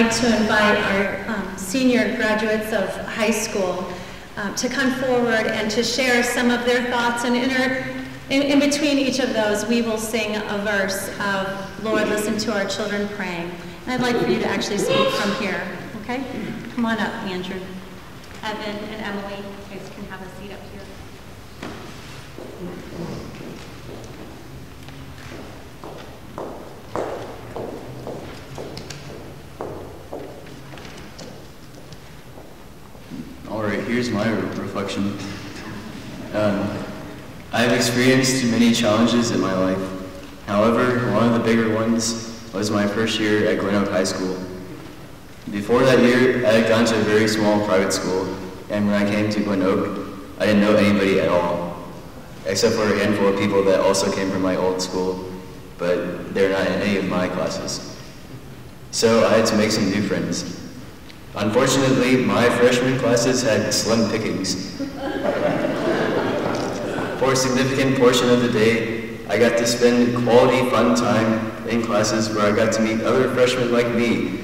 like to invite our senior graduates of high school to come forward and to share some of their thoughts. And in between each of those, we will sing a verse of Lord, listen to our children praying. And I'd like for you to actually speak from here, okay? Come on up, Andrew. Evan and Emily, you guys can have a seat up here. All right, here's my reflection. I've experienced many challenges in my life. However, one of the bigger ones was my first year at Glen Oak High School. Before that year, I had gone to a very small private school, and when I came to Glen Oak, I didn't know anybody at all, except for a handful of people that also came from my old school, but they're not in any of my classes. So I had to make some new friends. Unfortunately, my freshman classes had slim pickings. For a significant portion of the day, I got to spend quality, fun time in classes where I got to meet other freshmen like me.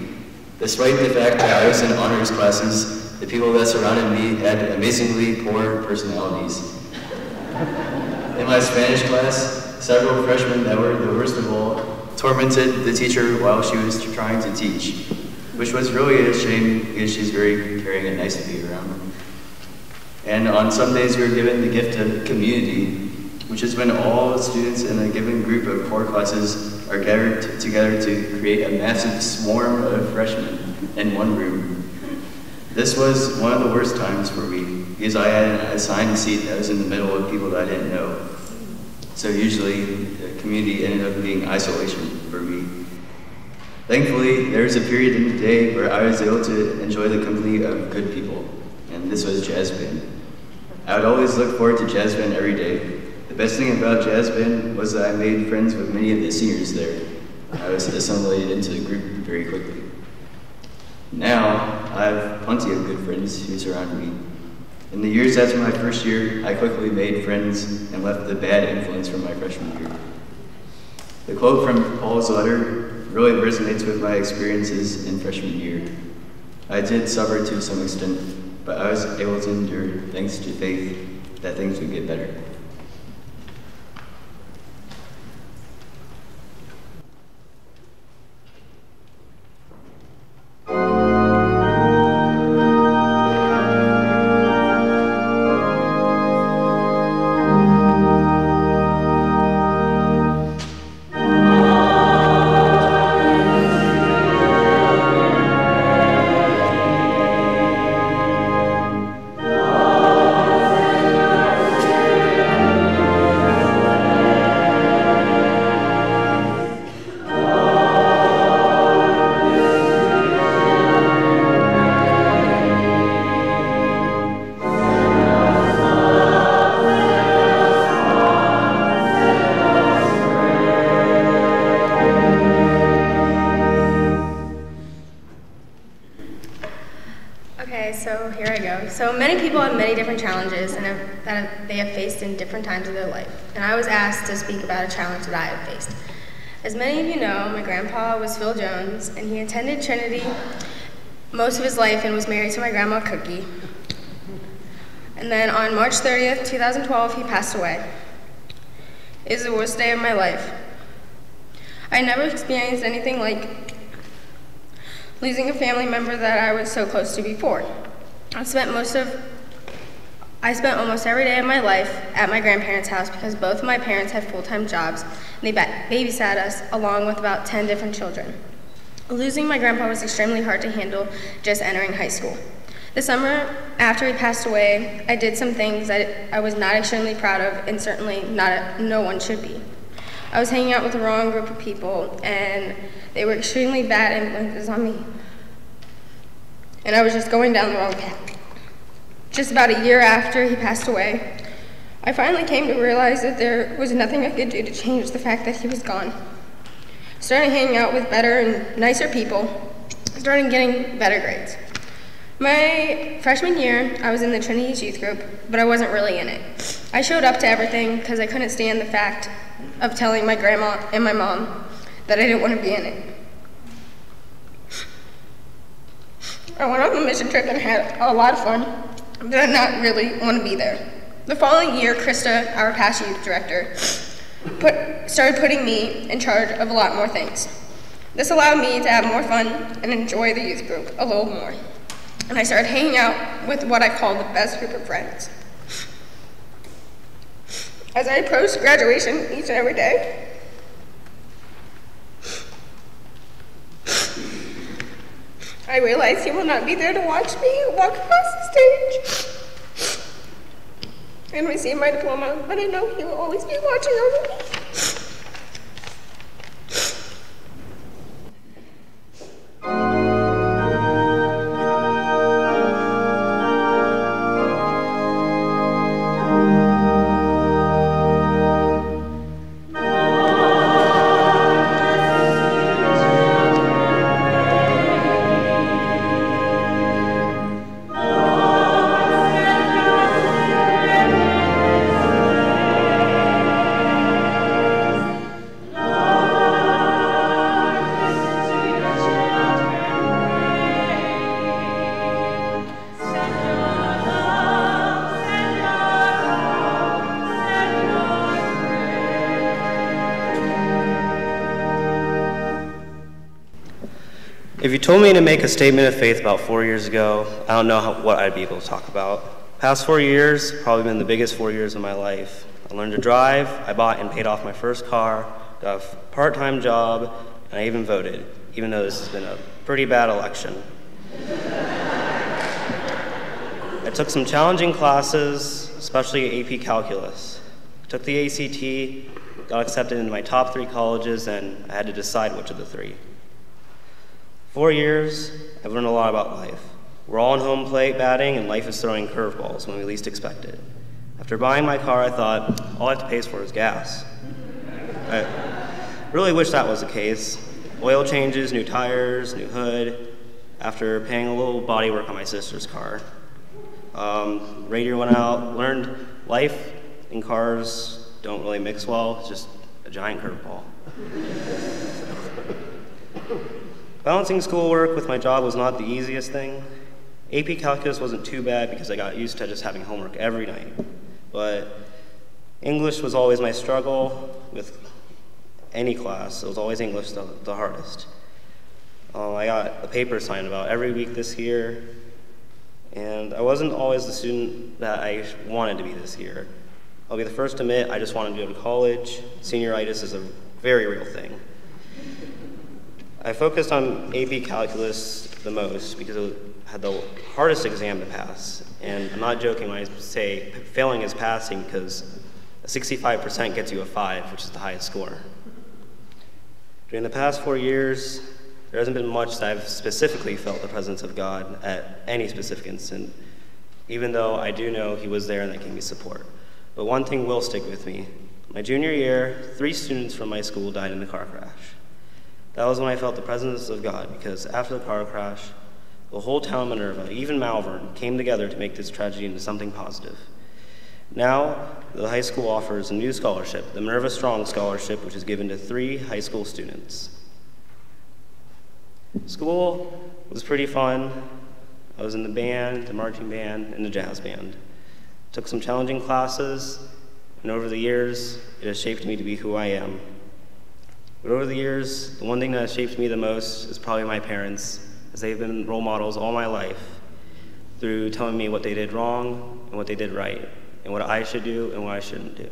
Despite the fact that I was in honors classes, the people that surrounded me had amazingly poor personalities. In my Spanish class, several freshmen that were the worst of all tormented the teacher while she was trying to teach, which was really a shame because she's very caring and nice to be around. And on some days we were given the gift of community, which is when all students in a given group of core classes are gathered together to create a massive swarm of freshmen in one room. This was one of the worst times for me because I had an assigned seat that was in the middle of people that I didn't know. So usually the community ended up being isolation for me. Thankfully, there was a period in the day where I was able to enjoy the company of good people, and this was jazz band. I would always look forward to jazz band every day. The best thing about jazz band was that I made friends with many of the seniors there. I was assimilated into the group very quickly. Now, I have plenty of good friends who surround me. In the years after my first year, I quickly made friends and left the bad influence from my freshman year. The quote from Paul's letter really resonates with my experiences in freshman year. I did suffer to some extent, but I was able to endure thanks to faith that things would get better. So here I go. So many people have many different challenges that they have faced in different times of their life. And I was asked to speak about a challenge that I have faced. As many of you know, my grandpa was Phil Jones, and he attended Trinity most of his life and was married to my grandma Cookie. And then on March 30th, 2012, he passed away. It is the worst day of my life. I never experienced anything like losing a family member that I was so close to before. I spent almost every day of my life at my grandparents' house because both of my parents had full-time jobs, and they babysat us along with about 10 different children. Losing my grandpa was extremely hard to handle just entering high school. The summer after he passed away, I did some things that I was not extremely proud of, and certainly no one should be. I was hanging out with the wrong group of people, and they were extremely bad influences on me. And I was just going down the wrong path. Just about a year after he passed away, I finally came to realize that there was nothing I could do to change the fact that he was gone. Started hanging out with better and nicer people, started getting better grades. My freshman year, I was in the Trinity's youth group, but I wasn't really in it. I showed up to everything because I couldn't stand the fact of telling my grandma and my mom that I didn't want to be in it. I went on the mission trip and had a lot of fun, but I did not really want to be there. The following year, Krista, our past youth director, started putting me in charge of a lot more things. This allowed me to have more fun and enjoy the youth group a little more. And I started hanging out with what I call the best group of friends. As I approached graduation each and every day, I realized he will not be there to watch me walk across the stage and receive my diploma, but I know he will always be watching over me. If you told me to make a statement of faith about 4 years ago, I don't know what I'd be able to talk about. Past 4 years, probably been the biggest 4 years of my life. I learned to drive, I bought and paid off my first car, got a part-time job, and I even voted, even though this has been a pretty bad election. I took some challenging classes, especially AP Calculus. I took the ACT, got accepted into my top 3 colleges, and I had to decide which of the 3. 4 years, I've learned a lot about life. We're all in home plate batting, and life is throwing curveballs when we least expect it. After buying my car, I thought, all I have to pay for is gas. I really wish that was the case. Oil changes, new tires, new hood, after paying a little body work on my sister's car. Radiator went out, learned life in cars don't really mix well, it's just a giant curveball. Balancing schoolwork with my job was not the easiest thing. AP Calculus wasn't too bad because I got used to just having homework every night. But English was always my struggle with any class. It was always English the hardest. I got a paper assigned about every week this year, and I wasn't always the student that I wanted to be this year. I'll be the first to admit I just wanted to go to college. Senioritis is a very real thing. I focused on AP Calculus the most because it had the hardest exam to pass. And I'm not joking when I say failing is passing, because a 65% gets you a 5, which is the highest score. During the past 4 years, there hasn't been much that I've specifically felt the presence of God at any specific instant, even though I do know he was there and that gave me support. But one thing will stick with me. My junior year, 3 students from my school died in a car crash. That was when I felt the presence of God, because after the car crash, the whole town of Minerva, even Malvern, came together to make this tragedy into something positive. Now, the high school offers a new scholarship, the Minerva Strong Scholarship, which is given to 3 high school students. School was pretty fun. I was in the band, the marching band, and the jazz band. Took some challenging classes, and over the years, it has shaped me to be who I am. But over the years, the one thing that has shaped me the most is probably my parents, as they've been role models all my life, through telling me what they did wrong and what they did right, and what I should do and what I shouldn't do.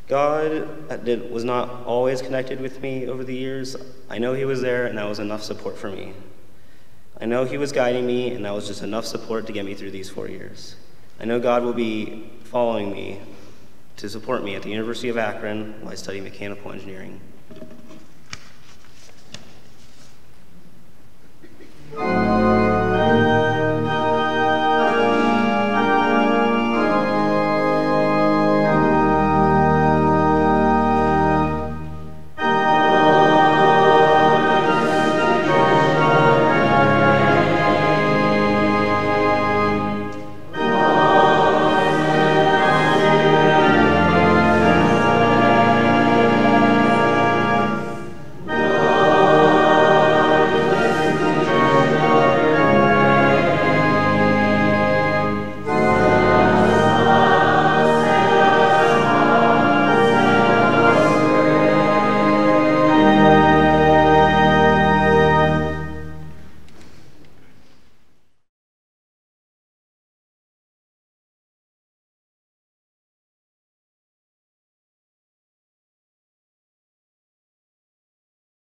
God was not always connected with me over the years. I know he was there, and that was enough support for me. I know he was guiding me, and that was just enough support to get me through these 4 years. I know God will be following me to support me at the University of Akron while I study mechanical engineering.